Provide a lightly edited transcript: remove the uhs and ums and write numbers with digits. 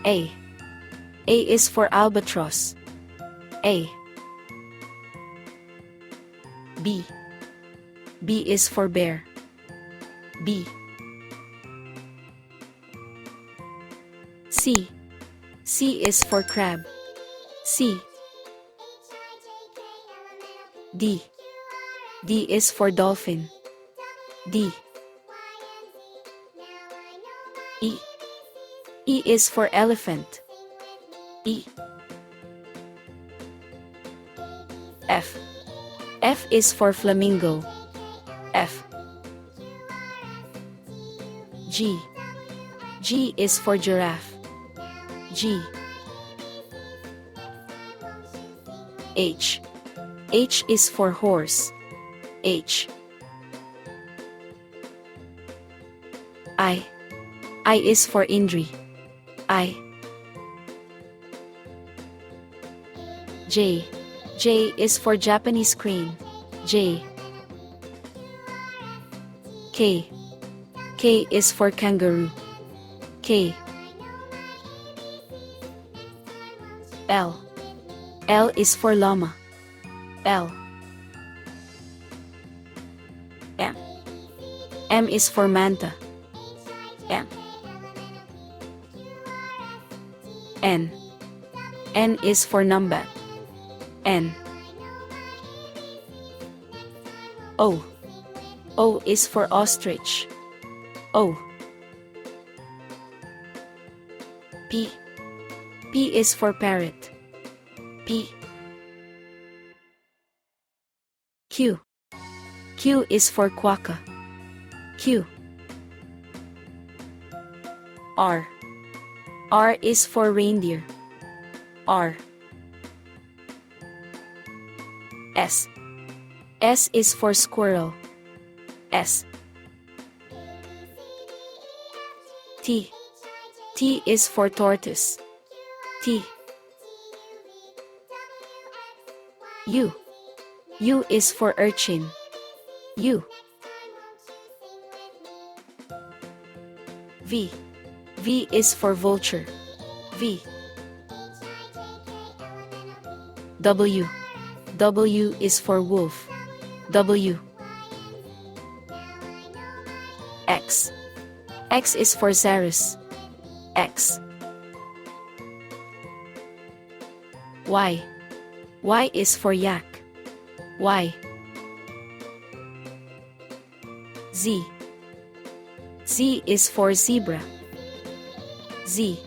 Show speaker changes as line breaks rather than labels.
A. A is for albatross. A. B. B is for bear. B. C. C is for crab. C. D. D is for dolphin. D. E. E is for elephant. E. F. F is for flamingo. F. G. G is for giraffe. G. H. H is for horse. H. I. I is for Indri. I. J. J is for Japanese crane. J. K. K is for kangaroo. K. L. L is for llama. L. M. M is for manta. M. N. N is for numbat. N. O. O is for ostrich. O. P. P is for parrot. P. Q. Q is for quokka. Q. R. R is for reindeer. R. S. S is for squirrel. S. T. T is for tortoise. T. U. U is for urchin. U. V. V is for vulture. V. W. W is for wolf. W. X. X is for Xerus. X. Y. Y is for yak. Y. Z. Z is for zebra. Z.